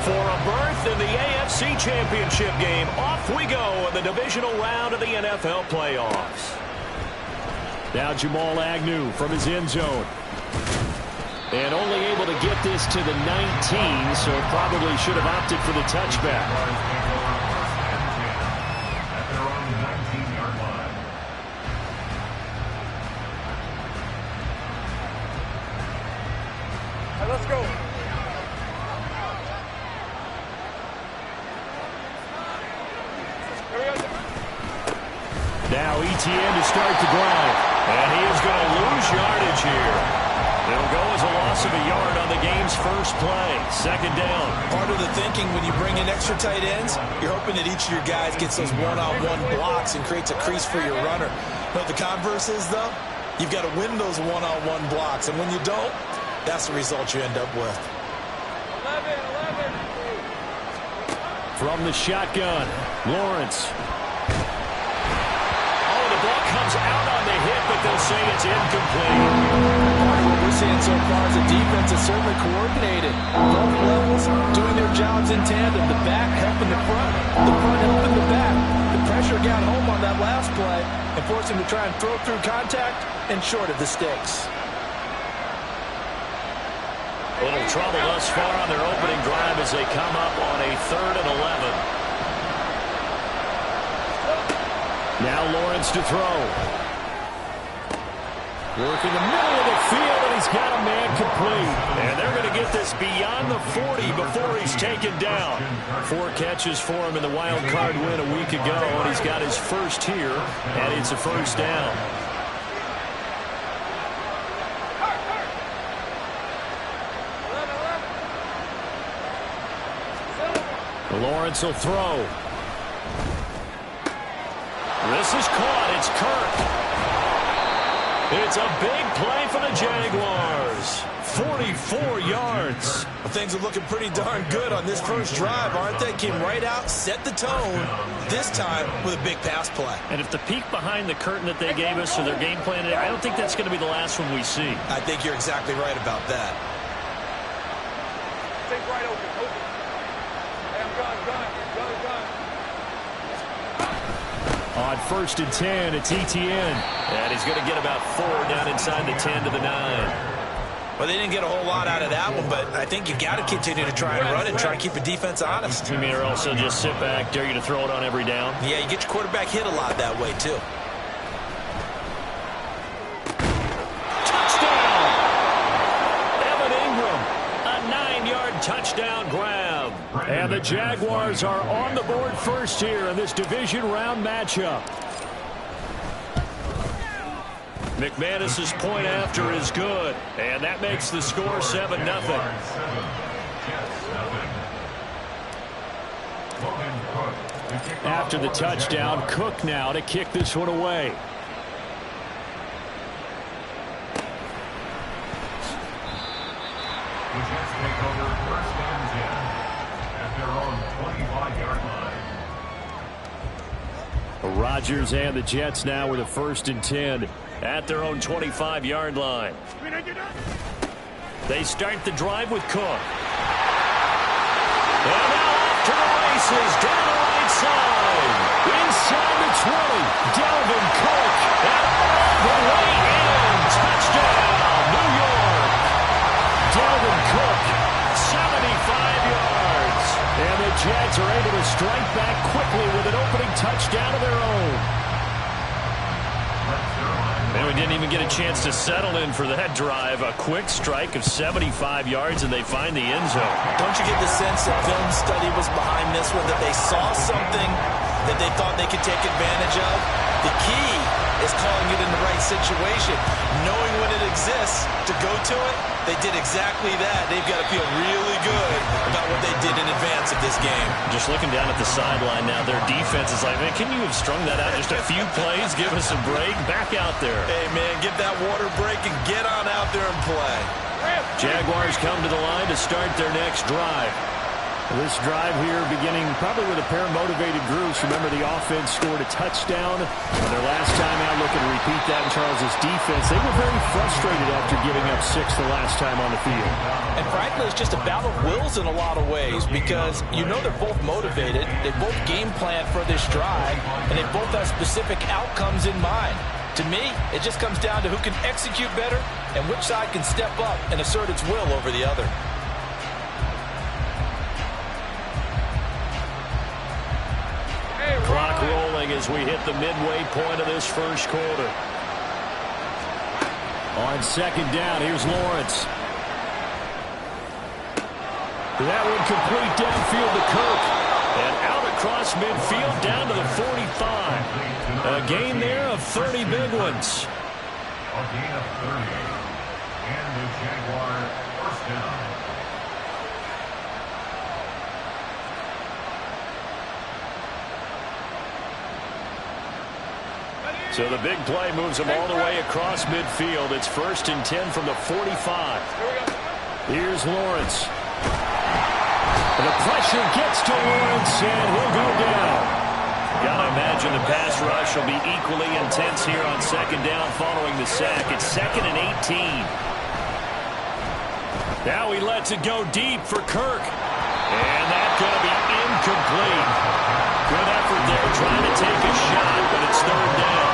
for a berth in the AFC Championship game. Off we go in the divisional round of the NFL playoffs. Now Jamal Agnew from his end zone. And only able to get this to the 19, so probably should have opted for the touchback. Let's go. Now ETN to start the drive. And he is going to lose yardage here. It'll go as a loss of a yard on the game's first play. Second down. Part of the thinking when you bring in extra tight ends, you're hoping that each of your guys gets those one-on-one blocks and creates a crease for your runner. But the converse is, though, you've got to win those one-on-one blocks. And when you don't, that's the result you end up with. 11. From the shotgun, Lawrence. Oh, the ball comes out on the hit, but they'll say it's incomplete. Part of what we're seeing so far is the defense is certainly coordinated. Both levels doing their jobs in tandem. The back helping the front helping the back. The pressure got home on that last play and forced him to try and throw through contact and short of the sticks. A little trouble thus far on their opening drive as they come up on a 3rd and 11. Now Lawrence to throw. Working the middle of the field, and he's got a man complete. And they're going to get this beyond the 40 before he's taken down. 4 catches for him in the wild card win a week ago, and he's got his first here, and it's a first down. Lawrence will throw. This is caught. It's Kirk. It's a big play for the Jaguars. 44 yards. Well, things are looking pretty darn good on this first drive, aren't they? Came right out, set the tone, this time with a big pass play. And if the peek behind the curtain that they gave us or their game plan, I don't think that's going to be the last one we see. I think you're exactly right about that. Think right open. Hey, I'm gun. On 1st and 10, it's ETN. And he's going to get about 4 down inside the 10 to the 9. Well, they didn't get a whole lot out of that one, but I think you've got to continue to try and run it, try and keep the defense honest. You mean or also just sit back, dare you to throw it on every down? Yeah, you get your quarterback hit a lot that way, too. Touchdown! Evan Ingram, a 9-yard touchdown grab. And the Jaguars are on the board first here in this division round matchup. McManus's point after is good, and that makes the score 7-0. After the touchdown, Cook now to kick this one away. The Jets take over 1st and 10 at their own 25-yard line. Rodgers and the Jets now with a 1st and 10 at their own 25-yard line. They start the drive with Cook. And now off to the races down the right side. Inside the 20. Dalvin Cook. And all the way in. Touchdown, New York. Dalvin Cook, 75 yards. And the Jets are able to strike back quickly with an opening touchdown of their own. And we didn't even get a chance to settle in for that drive. A quick strike of 75 yards, and they find the end zone. Don't you get the sense that film study was behind this one, that they saw something that they thought they could take advantage of? The key is calling it in the right situation. Knowing when it exists to go to it, they did exactly that. They've got to feel really good about what they did in advance of this game. Just looking down at the sideline now, their defense is like, man, can you have strung that out just a few plays? Give us a break. Back out there. Hey, man, get that water break and get on out there and play. Jaguars come to the line to start their next drive. This drive here beginning probably with a pair of motivated groups. Remember, the offense scored a touchdown on their last time out. Looking to repeat that in Charles' defense. They were very frustrated after giving up 6 the last time on the field. And frankly, ultimately it's just a battle of wills in a lot of ways because you know they're both motivated, they both game plan for this drive, and they both have specific outcomes in mind. To me, it just comes down to who can execute better and which side can step up and assert its will over the other. Clock rolling as we hit the midway point of this first quarter. On second down, here's Lawrence. That one complete downfield to Kirk. And out across midfield down to the 45. A gain there of 30 big ones. A gain of 30. And the Jaguar first down. So the big play moves them all the way across midfield. It's 1st and 10 from the 45. Here's Lawrence. And the pressure gets to Lawrence, and he'll go down. Gotta imagine the pass rush will be equally intense here on second down following the sack. It's 2nd and 18. Now he lets it go deep for Kirk. And that's going to be incomplete. Good effort there trying to take a shot, but it's 3rd down.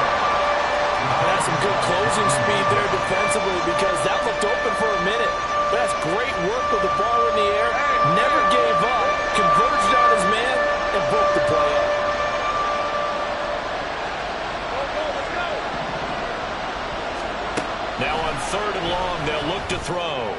That's some good closing speed there defensively because that looked open for a minute. That's great work with the ball in the air. Never gave up. Converged on his man and broke the play up. Now on 3rd and long, they'll look to throw.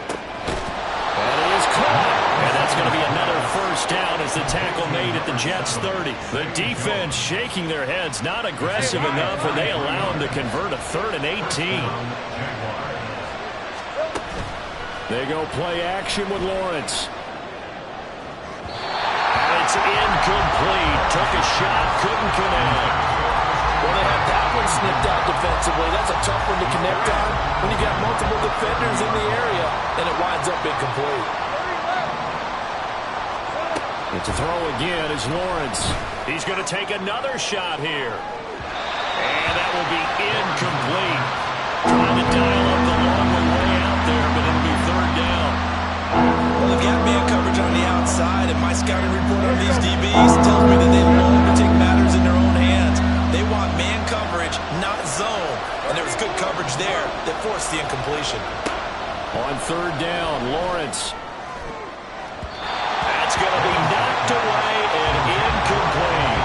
And it is caught. And that's going to be another first down as the tackle made at the Jets' 30. The defense shaking their heads, not aggressive enough, and they allow him to convert a 3rd and 18. They go play action with Lawrence. And it's incomplete. Took a shot, couldn't connect. Well, they had that one snipped out defensively. That's a tough one to connect on when you got multiple defenders in the area, and it winds up incomplete. It's a throw again is Lawrence. He's going to take another shot here. And that will be incomplete. Trying to dial up the long way out there, but it'll be 3rd down. Well, they've got man coverage on the outside, and my scouting report on these DBs tells me that they love to take matters in their own hands. They want man coverage, not zone. And there was good coverage there that forced the incompletion. On 3rd down, Lawrence. That's going to be knocked away and incomplete.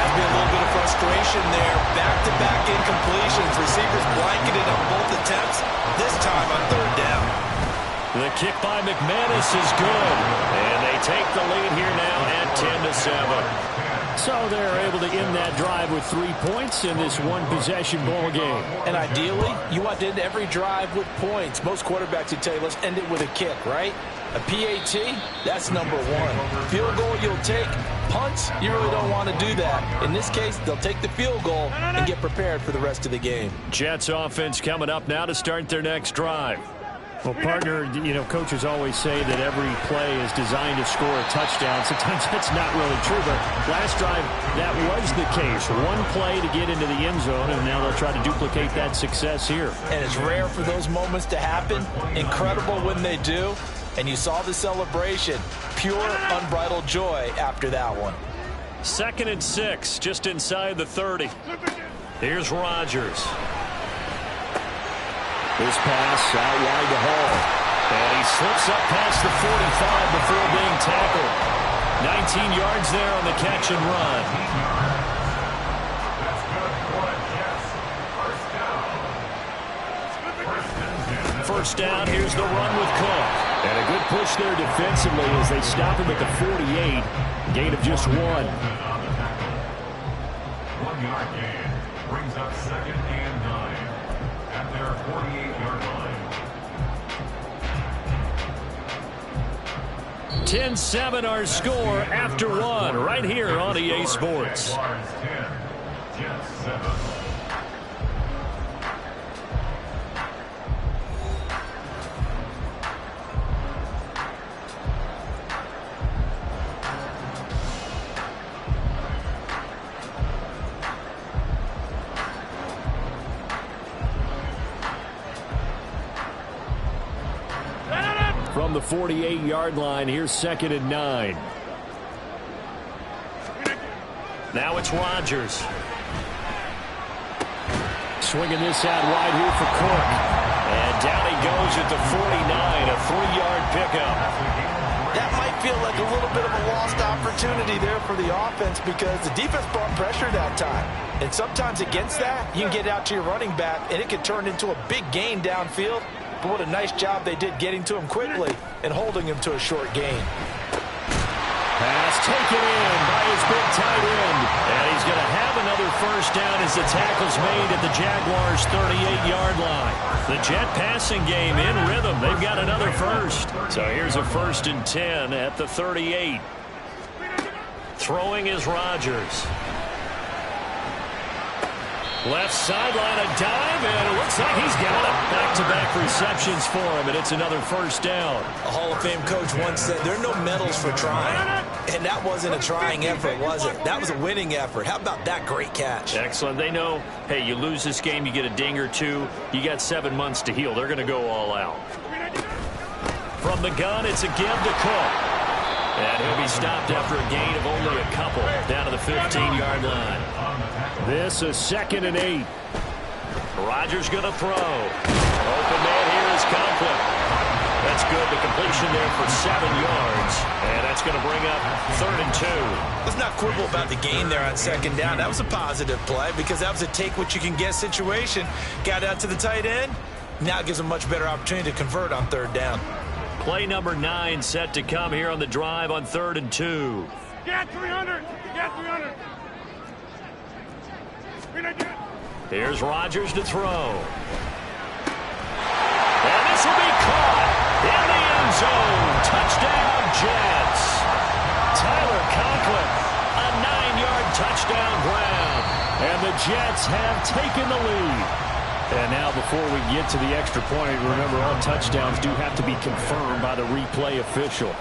Has been a little bit of frustration there. Back-to-back incompletions. Receivers blanketed on both attempts, this time on 3rd down. The kick by McManus is good. And they take the lead here now at 10-7. So they're able to end that drive with 3 points in this one-possession ball game. And ideally, you want to end every drive with points. Most quarterbacks would tell you, let's end it with a kick, right? A PAT, that's number 1. Field goal you'll take. Punts, you really don't want to do that. In this case, they'll take the field goal and get prepared for the rest of the game. Jets offense coming up now to start their next drive. Well, partner, you know, coaches always say that every play is designed to score a touchdown. Sometimes that's not really true, but last drive, that was the case. One play to get into the end zone, and now they'll try to duplicate that success here. And it's rare for those moments to happen. Incredible when they do. And you saw the celebration. Pure, unbridled joy after that one. 2nd and 6, just inside the 30. Here's Rodgers. This pass out wide to Hall. And he slips up past the 45 before being tackled. 19 yards there on the catch and run. First down, here's the run with Cook. And a good push there defensively as they stop him at the 48. Gain of just 1. 1 yard gain brings up 2nd and 9 at their 48-yard line. 10-7 our score after 1 right here on EA Sports. Jaguars 10, Jets 7. From the 48-yard line. Here's 2nd and 9. Now it's Rodgers. Swinging this out wide here for Cook. And down he goes at the 49, a 3-yard pickup. That might feel like a little bit of a lost opportunity there for the offense because the defense brought pressure that time. And sometimes against that, you can get out to your running back, and it can turn into a big gain downfield. But what a nice job they did getting to him quickly and holding him to a short gain. Pass taken in by his big tight end. And he's going to have another first down as the tackle's made at the Jaguars' 38-yard line. The Jet passing game in rhythm. They've got another first. So here's a 1st and 10 at the 38. Throwing is Rodgers. Left sideline, a dive, and it looks like he's got it. Back-to-back receptions for him, and it's another first down. A Hall of Fame coach once said, there are no medals for trying. And that wasn't a trying effort, was it? That was a winning effort. How about that great catch? Excellent. They know, hey, you lose this game, you get a ding or two. You got 7 months to heal. They're going to go all out. From the gun, it's a give to Cook. And he'll be stopped after a gain of only a couple down to the 15-yard line. This is 2nd and 8. Rodgers going to throw. Open man here is Conklin. That's good. The completion there for 7 yards. And that's going to bring up 3rd and 2. Let's not quibble about the gain there on 2nd down. That was a positive play because that was a take-what-you-can-get situation. Got out to the tight end. Now it gives a much better opportunity to convert on 3rd down. Play number 9 set to come here on the drive on 3rd and 2. Get 300. Get 300. Here's Rodgers to throw. And this will be caught in the end zone. Touchdown, Jets. Tyler Conklin, a 9-yard touchdown grab. And the Jets have taken the lead. And now before we get to the extra point, remember all touchdowns do have to be confirmed by the replay official.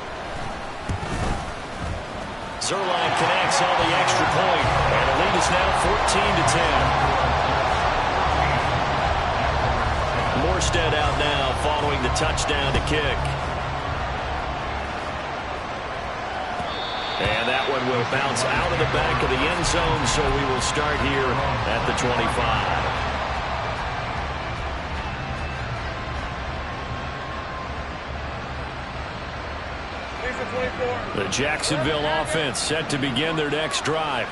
Zuerlein connects on the extra point, and the lead is now 14-10. Morstead out now following the touchdown to kick. And that one will bounce out of the back of the end zone, so we will start here at the 25. The Jacksonville offense set to begin their next drive.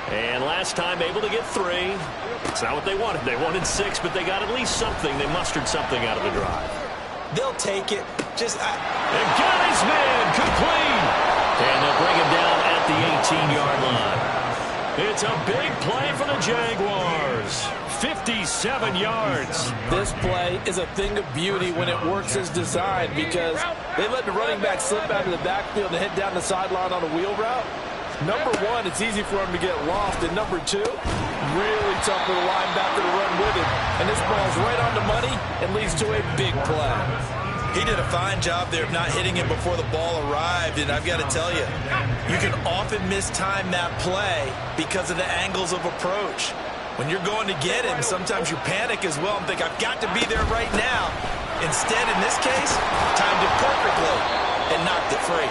And last time able to get 3. It's not what they wanted. They wanted 6, but they got at least something. They mustered something out of the drive. They'll take it. And got his man complete. And they'll bring him down at the 18-yard line. It's a big play for the Jaguars. 57 yards. This play is a thing of beauty when it works as designed because they let the running back slip out of the backfield and head down the sideline on a wheel route. Number 1, it's easy for him to get lost. And number 2, really tough for the linebacker to run with it. And this ball's right on the money and leads to a big play. He did a fine job there of not hitting him before the ball arrived. And I've got to tell you, you can often mistime that play because of the angles of approach. When you're going to get him, sometimes you panic as well and think, I've got to be there right now. Instead, in this case, timed it perfectly and knocked it free.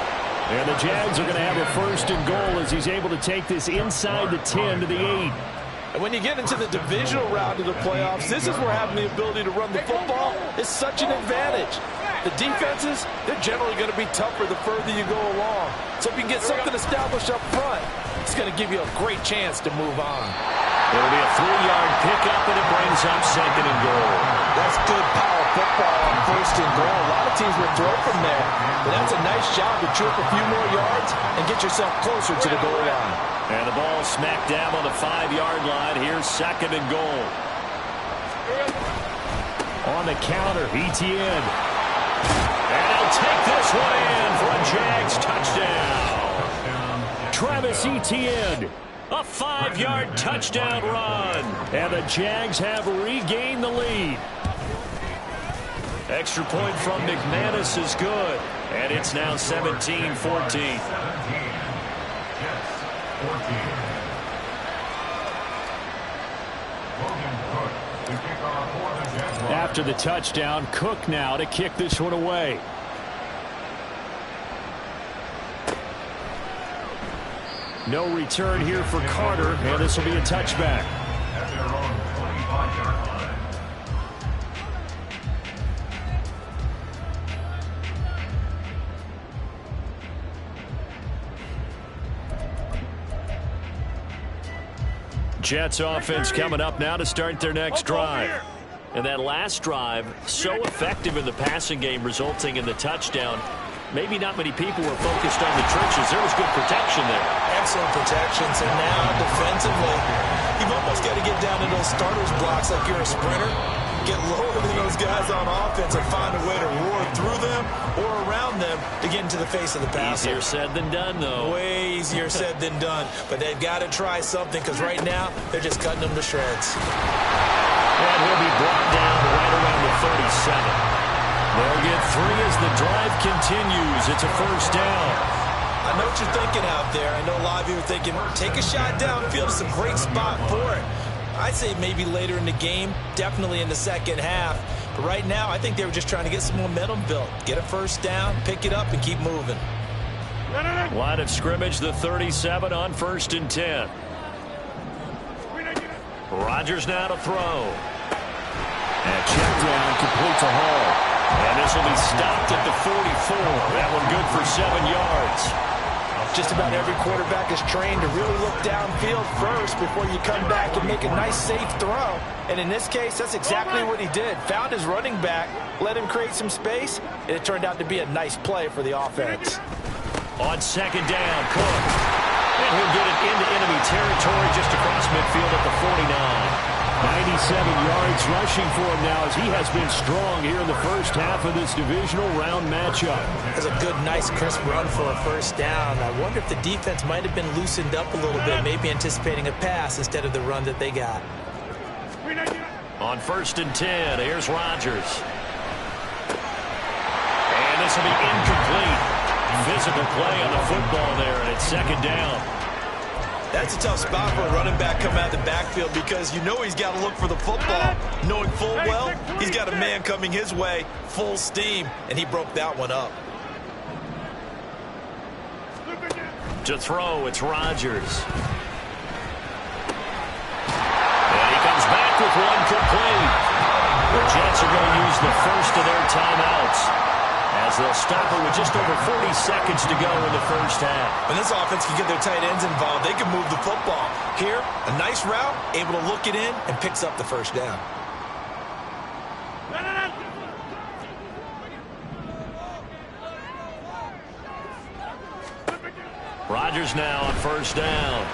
And the Jags are going to have a 1st and goal as he's able to take this inside the 10 to the 8. And when you get into the divisional round of the playoffs, this is where having the ability to run the football is such an advantage. The defenses, they're generally going to be tougher the further you go along. So if you can get something established up front, it's going to give you a great chance to move on. It'll be a 3-yard pickup, and it brings up 2nd and goal. That's good power football on 1st and goal. A lot of teams will throw from there, but that's a nice job to chew up a few more yards and get yourself closer to the goal line. And the ball smack dab on the 5-yard line. Here's 2nd and goal. On the counter, Etienne. And he'll take this one in for a Jags touchdown. Travis Etienne. A 5-yard touchdown run. And the Jags have regained the lead. Extra point from McManus is good. And it's now 17-14. After the touchdown, Cook now to kick this one away. No return here for Carter, and this will be a touchback. At their own 25-yard line. Jets offense coming up now to start their next drive. And that last drive, so effective in the passing game, resulting in the touchdown. Maybe not many people were focused on the trenches. There was good protection there. Excellent protections. And now defensively, you've almost got to get down to those starters blocks like you're a sprinter. Get lower than those guys on offense and find a way to roar through them or around them to get into the face of the passer. Easier said than done, though. Way easier said than done. But they've got to try something because right now they're just cutting them to shreds. And he'll be brought down right around the 37. They'll get 3 as the drive continues. It's a first down. I know what you're thinking out there. I know a lot of you are thinking, take a shot downfield. It's a great spot for it. I'd say maybe later in the game, definitely in the second half. But right now, I think they were just trying to get some momentum built. Get a first down, pick it up, and keep moving. Line of scrimmage, the 37 on 1st and 10. Rodgers now to throw. And check down, complete to Hall. And this will be stopped at the 44. That one good for 7 yards. Just about every quarterback is trained to really look downfield first before you come back and make a nice, safe throw. And in this case, that's exactly what he did. Found his running back, let him create some space, and it turned out to be a nice play for the offense. On 2nd down, Cook. And he'll get it into enemy territory just across midfield at the 49. 97 yards rushing for him now as he has been strong here in the first half of this divisional round matchup. That's a good, nice, crisp run for a first down. I wonder if the defense might have been loosened up a little bit, maybe anticipating a pass instead of the run that they got. On 1st and 10, here's Rodgers. And this will be incomplete. Physical play on the football there, and it's 2nd down. That's a tough spot for a running back coming out of the backfield because you know he's got to look for the football, knowing full well he's got a man coming his way, full steam, and he broke that one up. To throw, it's Rodgers. And he comes back with one complete. The Jets are going to use the first of their timeouts as they'll stop it with just over 40 seconds to go in the first half. When this offense can get their tight ends involved, they can move the football. Here, a nice route, able to look it in, and picks up the first down. Rodgers now on 1st down.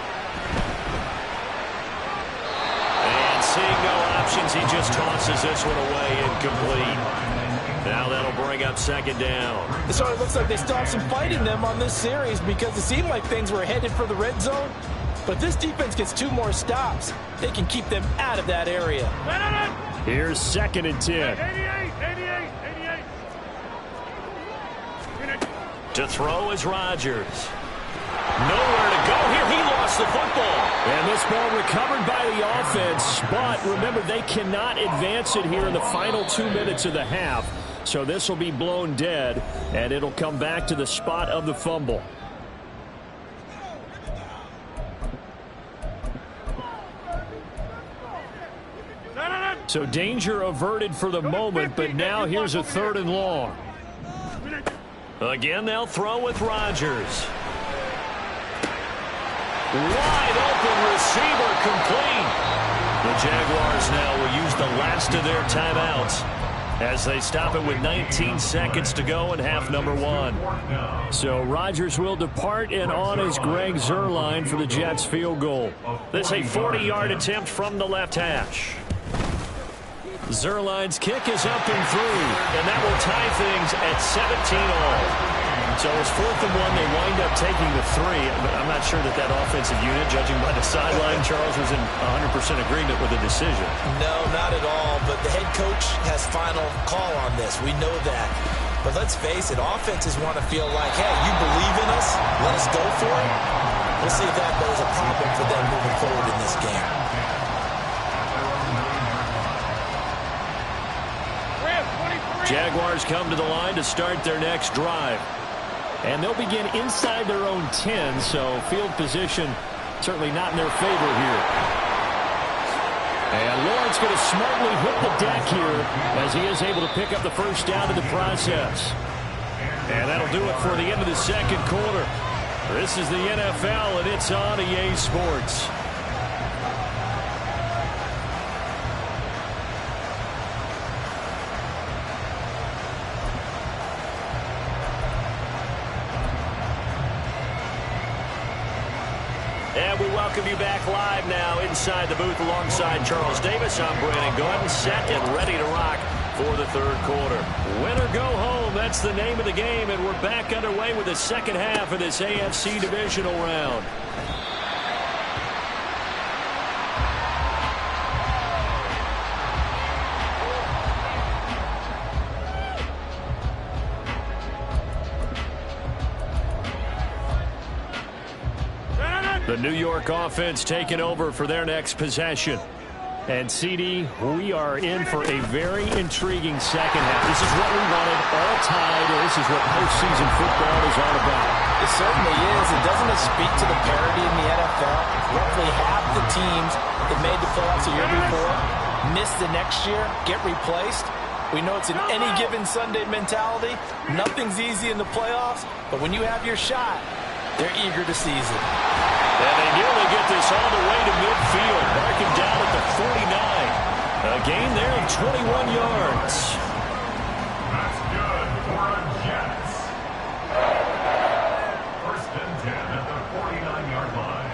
And seeing no options, he just tosses this one away incomplete. Now that'll bring up 2nd down. It sort of looks like they still have some fight in them on this series because it seemed like things were headed for the red zone. But this defense gets 2 more stops. They can keep them out of that area. Here's 2nd and 10. 88. To throw is Rodgers. Nowhere to go here. He lost the football. And this ball recovered by the offense. But remember, they cannot advance it here in the final 2 minutes of the half. So this will be blown dead, and it'll come back to the spot of the fumble. So danger averted for the moment, but now here's a 3rd and long. Again, they'll throw with Rodgers. Wide open receiver complete. The Jaguars now will use the last of their timeouts as they stop it with 19 seconds to go in half number 1. So Rodgers will depart, and on is Greg Zuerlein for the Jets field goal. This a 40-yard attempt from the left hash. Zuerlein's kick is up and through, and that will tie things at 17-all. So it's 4th and 1. They wind up taking the 3. But I'm not sure that offensive unit, judging by the sideline, Charles, was in 100% agreement with the decision. No, not at all. But the head coach has final call on this. We know that. But let's face it, offenses want to feel like, hey, you believe in us, let us go for it. We'll see if that is a problem for them moving forward in this game. Jaguars come to the line to start their next drive. And they'll begin inside their own 10, so field position certainly not in their favor here. And Lawrence going to smartly hit the deck here as he is able to pick up the first down in the process. And that'll do it for the end of the second quarter. This is the NFL, and it's on EA Sports. And we welcome you back live now inside the booth alongside Charles Davis. I'm Brandon Gordon, set and ready to rock for the third quarter. Win or go home, that's the name of the game, and we're back underway with the second half of this AFC divisional round. The New York offense taking over for their next possession. And, CD, we are in for a very intriguing second half. This is what we wanted, all tied. This is what postseason football is all about. It certainly is. And doesn't it speak to the parity in the NFL? Roughly half the teams that made the playoffs a year before miss the next year, get replaced. We know it's an any given Sunday mentality. Nothing's easy in the playoffs, but when you have your shot, they're eager to seize it. And they nearly get this all the way to midfield, marking down at the 49. A gain there of 21 yards. That's good for a Jets. First and 10 at the 49-yard line.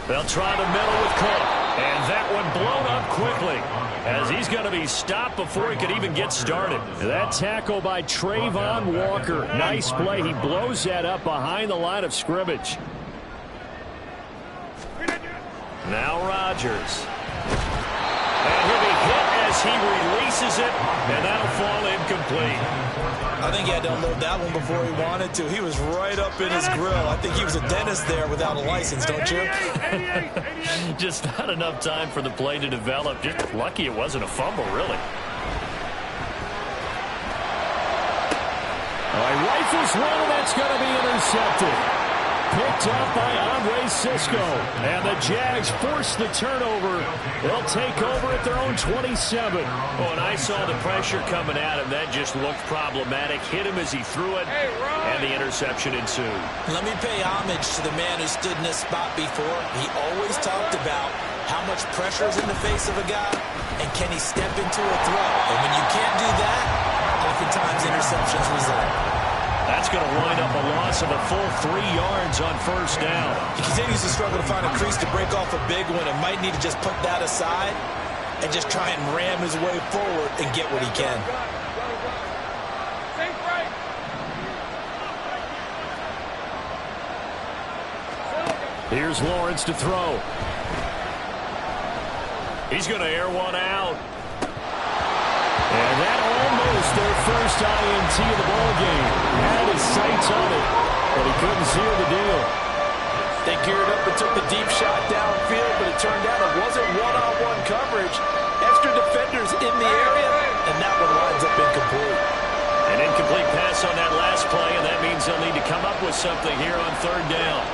They'll try the middle with Cook. And that one blown up quickly as he's going to be stopped before he could even get started. That tackle by Trayvon Walker. Nice play. He blows that up behind the line of scrimmage. Now Rodgers. And he'll be hit as he releases it, and that'll fall incomplete. I think he had to unload that one before he wanted to. He was right up in his grill. I think he was a dentist there without a license, don't you? Just not enough time for the play to develop. Just lucky it wasn't a fumble, really. All right, rifles one, and that's going to be intercepted. Picked up by Andre Cisco. And the Jags force the turnover. They'll take over at their own 27. Oh, and I saw the pressure coming at him. That just looked problematic. Hit him as he threw it, and the interception ensued. Let me pay homage to the man who stood in this spot before. He always talked about how much pressure is in the face of a guy, and can he step into a throw. And when you can't do that, oftentimes interceptions result. That's going to wind up a loss of a full 3 yards on first down. He continues to struggle to find a crease to break off a big one and might need to just put that aside and just try and ram his way forward and get what he can. Here's Lawrence to throw. He's going to air one out. And that almost their first INT of the ballgame. Had his sights on it, but he couldn't seal the deal. They geared up and took the deep shot downfield, but it turned out it wasn't one-on-one coverage. Extra defenders in the area, and that one winds up incomplete. An incomplete pass on that last play, and that means they'll need to come up with something here on third down.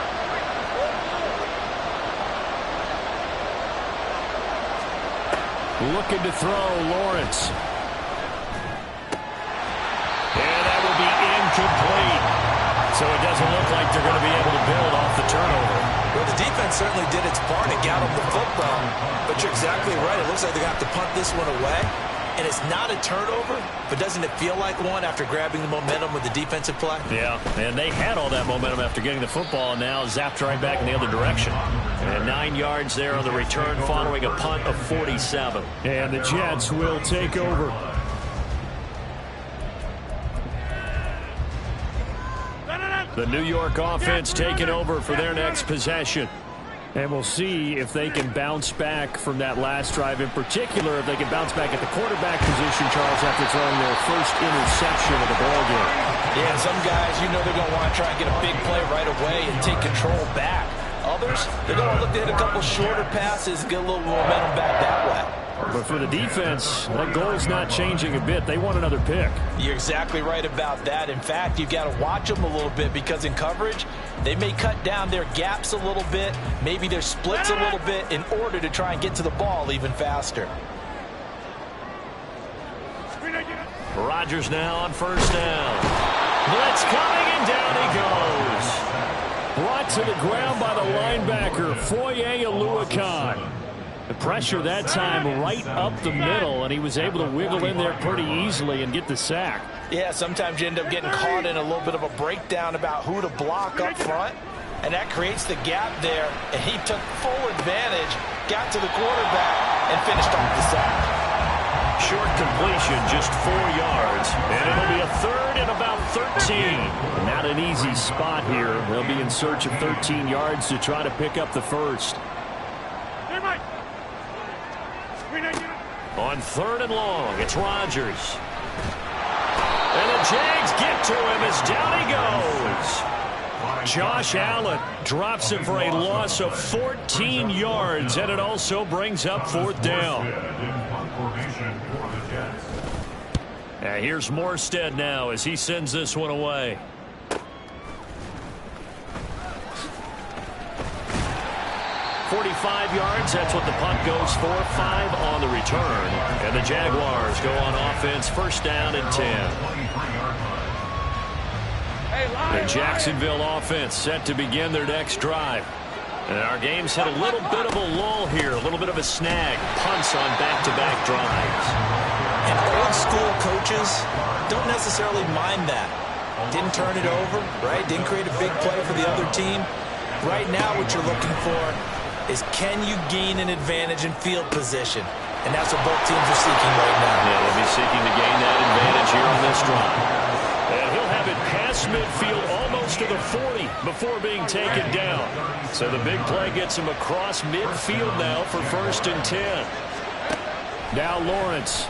Looking to throw, Lawrence. And that will be incomplete. So it doesn't look like they're going to be able to build off the turnover. Well, the defense certainly did its part to get them the football. But you're exactly right. It looks like they're going to have to punt this one away. And it's not a turnover, but doesn't it feel like one after grabbing the momentum with the defensive play? Yeah, and they had all that momentum after getting the football, and now zapped right back in the other direction. And 9 yards there on the return following a punt of 47. And the Jets will take over. The New York offense taking over for their next possession. And we'll see if they can bounce back from that last drive. In particular, if they can bounce back at the quarterback position, Charles, after throwing their first interception of the ballgame. Yeah, some guys, you know they're going to want to try and get a big play right away and take control back. Others, they're going to look to hit a couple shorter passes and get a little momentum back that way. But for the defense, that goal's not changing a bit. They want another pick. You're exactly right about that. In fact, you've got to watch them a little bit because in coverage, they may cut down their gaps a little bit, maybe their splits a little bit in order to try and get to the ball even faster. Rodgers now on first down. Blitz coming, and down he goes. Brought to the ground by the linebacker, Foye Oluokun. The pressure that time right up the middle, and he was able to wiggle in there pretty easily and get the sack. Yeah, sometimes you end up getting caught in a little bit of a breakdown about who to block up front, and that creates the gap there, and he took full advantage, got to the quarterback, and finished off the sack. Short completion, just 4 yards, and it'll be a third and about 13. Not an easy spot here. They'll be in search of 13 yards to try to pick up the first. On third and long, it's Rodgers. And the Jags get to him as down he goes. Josh Allen drops him for a loss of 14 yards, and it also brings up fourth down. And here's Morstead now as he sends this one away. .45 yards, that's what the punt goes for. 5 on the return. And the Jaguars go on offense, first down and 10. The Jacksonville offense set to begin their next drive. And our game's hit a little bit of a lull here, a little bit of a snag. Punts on back-to-back drives. And old school coaches don't necessarily mind that. Didn't turn it over, right? Didn't create a big play for the other team. Right now what you're looking for is can you gain an advantage in field position? And that's what both teams are seeking right now. Yeah, they'll be seeking to gain that advantage here on this drive. And he'll have it past midfield almost to the 40 before being taken down. So the big play gets him across midfield now for first and 10. Now Lawrence.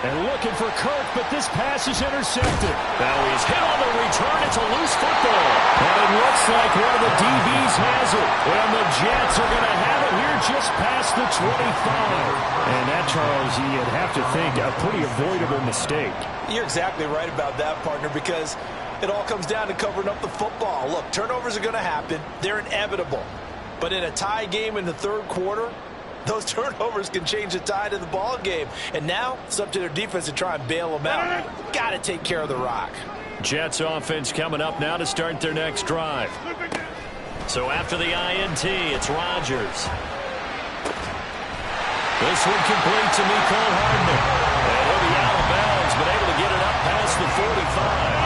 And looking for Kirk, but this pass is intercepted. Now he's hit on the return. It's a loose football. And it looks like one of the DBs has it. And the Jets are going to have it here just past the 25. And that, Charles, you'd have to think a pretty avoidable mistake. You're exactly right about that, partner, because it all comes down to covering up the football. Look, turnovers are going to happen. They're inevitable. But in a tie game in the third quarter, those turnovers can change the tide of the ball game. And now it's up to their defense to try and bail them out. Got to take care of the rock. Jets offense coming up now to start their next drive. So after the INT, it's Rodgers. This one complete to Mecole Hardman. And he'll be out of bounds, but able to get it up past the 45.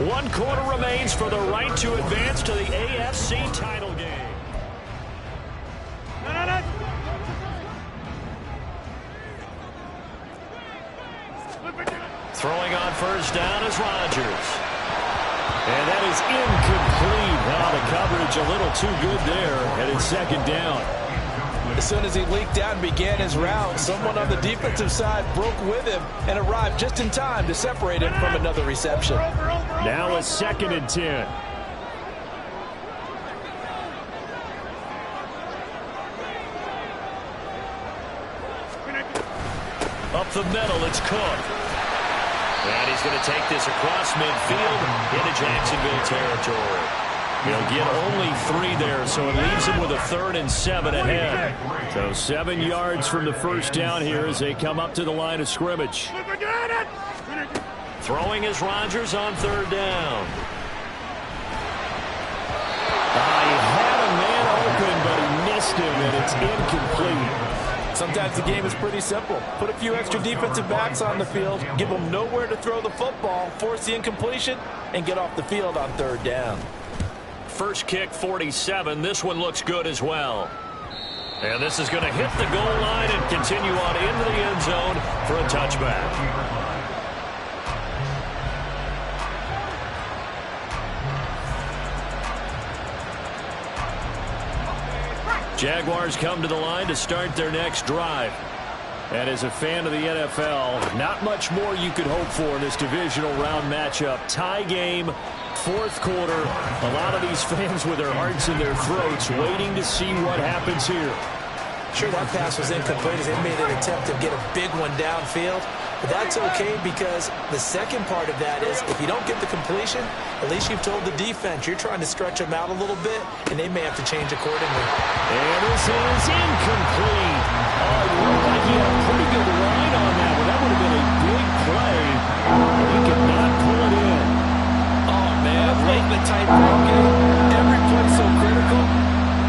One quarter remains for the right to advance to the AFC title game. Throwing on first down is Rodgers. And that is incomplete. Now the coverage a little too good there, and it's second down. As soon as he leaked out and began his route, someone on the defensive side broke with him and arrived just in time to separate him from another reception. Now a second and 10. Up the middle, it's Cook. And he's going to take this across midfield into Jacksonville territory. He'll get only 3 there, so it leaves him with a 3rd and 7 ahead. So 7 yards from the first down here as they come up to the line of scrimmage. Throwing is Rodgers on third down. He had a man open, but he missed him, and it's incomplete. Sometimes the game is pretty simple. Put a few extra defensive backs on the field, give them nowhere to throw the football, force the incompletion, and get off the field on third down. First kick, 47. This one looks good as well. And this is going to hit the goal line and continue on into the end zone for a touchback. Jaguars come to the line to start their next drive. And as a fan of the NFL, not much more you could hope for in this divisional round matchup. Tie game, fourth quarter. A lot of these fans with their hearts in their throats waiting to see what happens here. Sure, that pass was incomplete as they made an attempt to get a big one downfield. But that's okay because the second part of that is if you don't get the completion, at least you've told the defense you're trying to stretch them out a little bit, and they may have to change accordingly. And this is incomplete. Oh, it looked like he had a pretty good line on that one. That would have been a big play. He could not pull it in. Oh, man, late in the tight pocket. Every play so critical.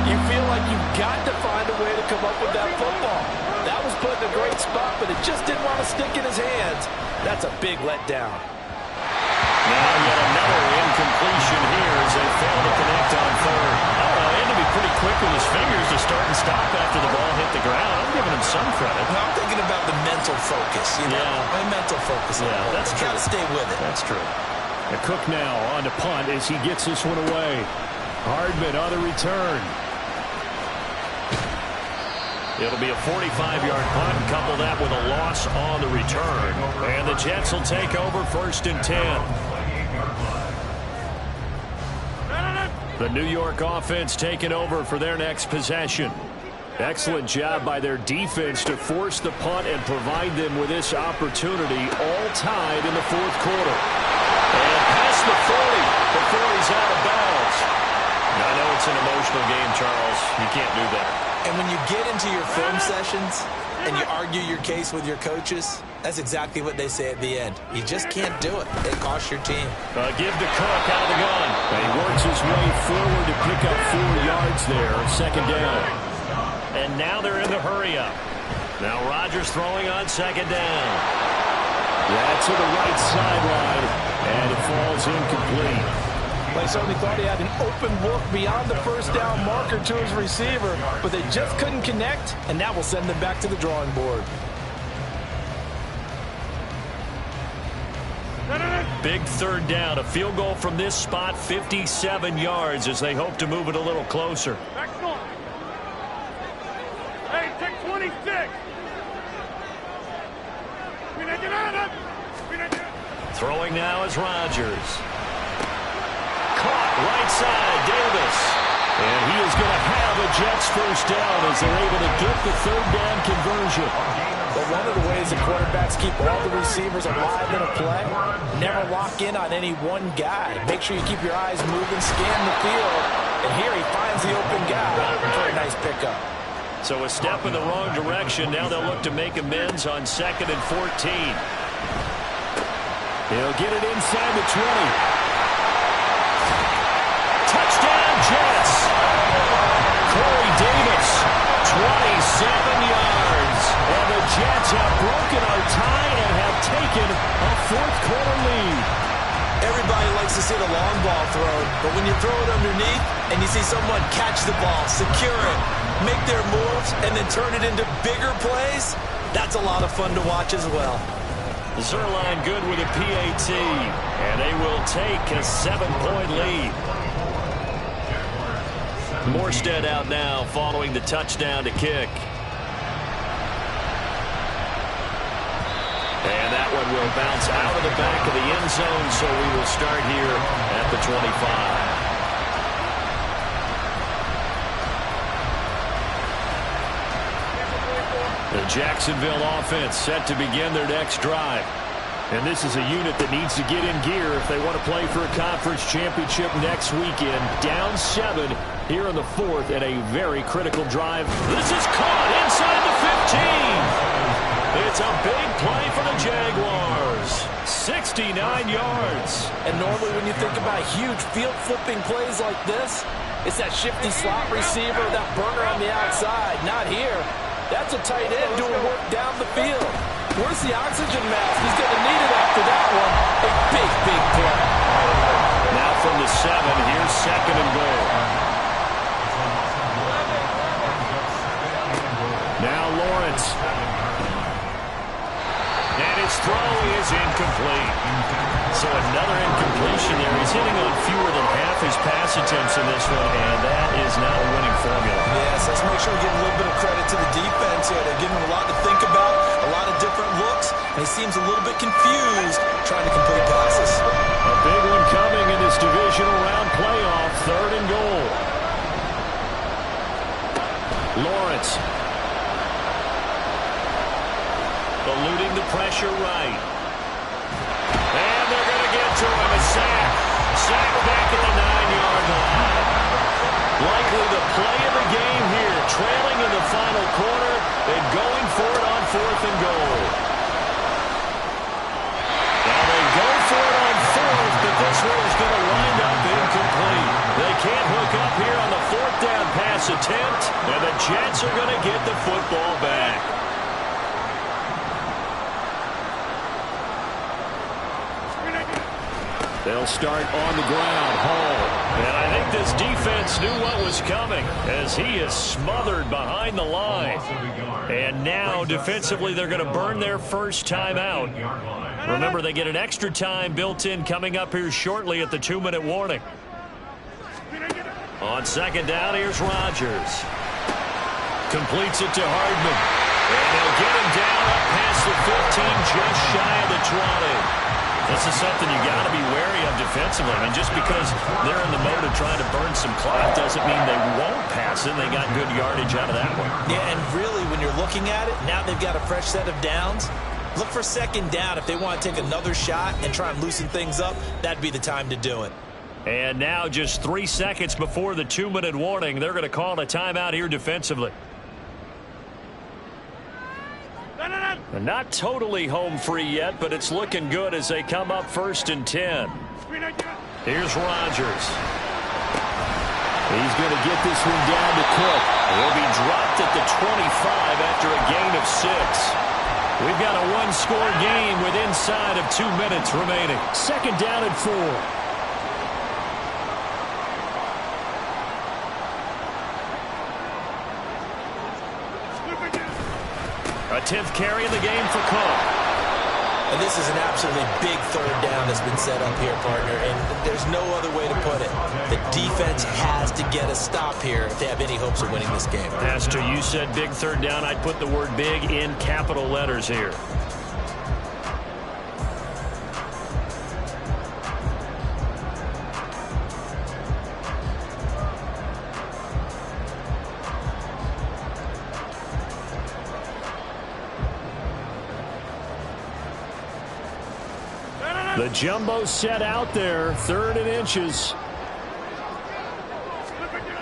You feel like you've got to find a way to come up with that football. That was put in a great spot, but it just didn't want to stick in his hands. That's a big letdown. Now yet another incompletion here as they fail to connect on third. I don't know, he had to be pretty quick with his fingers to start and stop after the ball hit the ground. I'm giving him some credit. I'm thinking about the mental focus. You know? My mental focus. Yeah, that's true. Got to stay with it. That's true. And Cook now on to punt as he gets this one away. Hardman on the return. It'll be a 45-yard punt. Couple that with a loss on the return. And the Jets will take over 1st and 10. The New York offense taking over for their next possession. Excellent job by their defense to force the punt and provide them with this opportunity, all tied in the fourth quarter. And past the 40 before he's out of bounds. I know it's an emotional game, Charles. You can't do that. And when you get into your film sessions and you argue your case with your coaches, that's exactly what they say at the end. You just can't do it. It costs your team. Give to Cook out of the gun. And he works his way forward to pick up 4 yards there, 2nd down. And now they're in the hurry-up. Now Rodgers throwing on 2nd down. That's to the right sideline, and it falls incomplete. They certainly thought he had an open look beyond the first down marker to his receiver, but they just couldn't connect, and that will send them back to the drawing board. Big 3rd down. A field goal from this spot, 57 yards as they hope to move it a little closer. Excellent. Hey, take 26. Throwing now is Rodgers. Caught right side, Davis. And he is going to have a Jets 1st down as they're able to get the 3rd down conversion. But one of the ways the quarterbacks keep all the receivers alive in a play, never lock in on any one guy. Make sure you keep your eyes moving, scan the field. And here he finds the open guy. Very nice pickup. So a step in the wrong direction. Now they'll look to make amends on 2nd and 14. He'll get it inside the 20. Touchdown, Jets. Corey Davis, 27 yards. And the Jets have broken our tie and have taken a 4th quarter lead. Everybody likes to see the long ball thrown, but when you throw it underneath and you see someone catch the ball, secure it, make their moves, and then turn it into bigger plays, that's a lot of fun to watch as well. Zuerlein good with a PAT, and they will take a 7-point lead. Morstead out now following the touchdown to kick. And that one will bounce out of the back of the end zone, so we will start here at the 25. The Jacksonville offense set to begin their next drive. And this is a unit that needs to get in gear if they want to play for a conference championship next weekend. Down 7 here in the 4th at a very critical drive. This is caught inside the 15. It's a big play for the Jaguars. 69 yards. And normally when you think about huge field-flipping plays like this, it's that shifty slot receiver, that burner on the outside. Not here. That's a tight end doing work down the field. Where's the oxygen mask? He's going to need it after that one. A big, big play. Now from the 7, here's 2nd and goal. Now Lawrence. And his throw is incomplete. So another incompletion there. He's hitting on fewer than half his pass attempts in this one, and that is not a winning formula. Yes, let's make sure we give a little bit of credit to the defense here. They're giving him a lot to think about, a lot of different looks, and he seems a little bit confused trying to complete passes. A big one coming in this divisional round playoff, 3rd and goal. Lawrence. Eluding the pressure right. And they're going to get to him. A sack. Sack back at the 9-yard line. Likely the play of the game here. Trailing in the final quarter and going for it on 4th and goal. Now they go for it on 4th, but this one is going to wind up incomplete. They can't hook up here on the 4th down pass attempt, and the Jets are going to get the football back. They'll start on the ground, Hall. And I think this defense knew what was coming as he is smothered behind the line. And now, defensively, they're going to burn their first time out. Remember, they get an extra time built in coming up here shortly at the 2-minute warning. On 2nd down, here's Rodgers. Completes it to Hardman. And they'll get him down up past the 15, just shy of the 20. This is something you got to be wary of defensively. I mean, just because they're in the mode of trying to burn some clock doesn't mean they won't pass it. They got good yardage out of that one. Yeah, and really, when you're looking at it, now they've got a fresh set of downs. Look for 2nd down. If they want to take another shot and try and loosen things up, that'd be the time to do it. And now just 3 seconds before the 2-minute warning, they're going to call a timeout here defensively. And not totally home free yet, but it's looking good as they come up 1st and 10. Here's Rodgers. He's going to get this one down to Cook. He'll be dropped at the 25 after a gain of 6. We've got a 1-score game with inside of 2 minutes remaining. 2nd down and 4. A 10th carry in the game for Cook. And this is an absolutely big 3rd down that's been set up here, partner, and there's no other way to put it. The defense has to get a stop here if they have any hopes of winning this game. Pastor, you said big 3rd down. I'd put the word big in capital letters here. The jumbo set out there, 3rd and inches.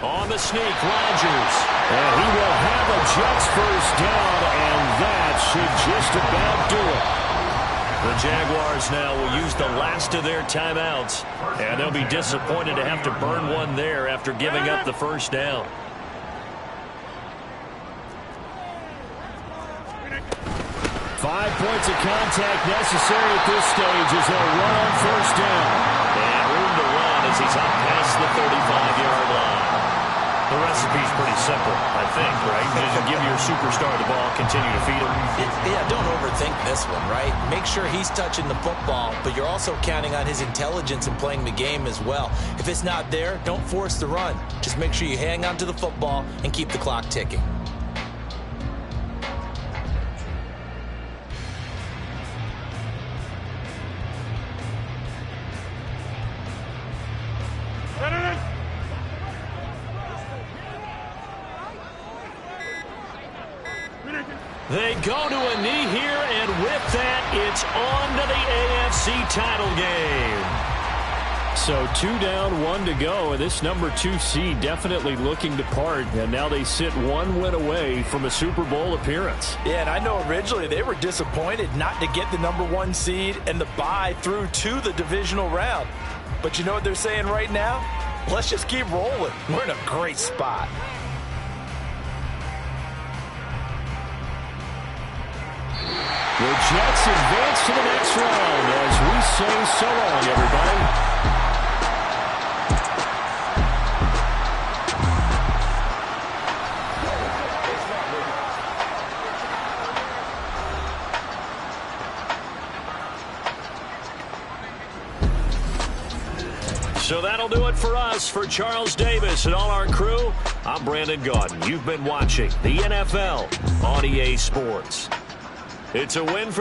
On the sneak, Rodgers. And he will have a Jets first down, and that should just about do it. The Jaguars now will use the last of their timeouts, and they'll be disappointed to have to burn one there after giving up the first down. Five points of contact necessary at this stage as they'll run on 1st down. And room to run as he's up past the 35-yard line. The recipe's pretty simple, I think, right? Just give your superstar the ball, continue to feed him. Yeah, don't overthink this one, right? Make sure he's touching the football, but you're also counting on his intelligence in playing the game as well. If it's not there, don't force the run. Just make sure you hang on to the football and keep the clock ticking. They go to a knee here, and with that, it's on to the AFC title game. So 2 down, 1 to go, and this number 2 seed definitely looking to part, and now they sit 1 win away from a Super Bowl appearance. Yeah, and I know originally they were disappointed not to get the number 1 seed and the bye through to the divisional round. But you know what they're saying right now? Let's just keep rolling. We're in a great spot. The Jets advance to the next round as we say so long, everybody. So that'll do it for us. For Charles Davis and all our crew, I'm Brandon Gaudin. You've been watching the NFL on EA Sports. It's a win for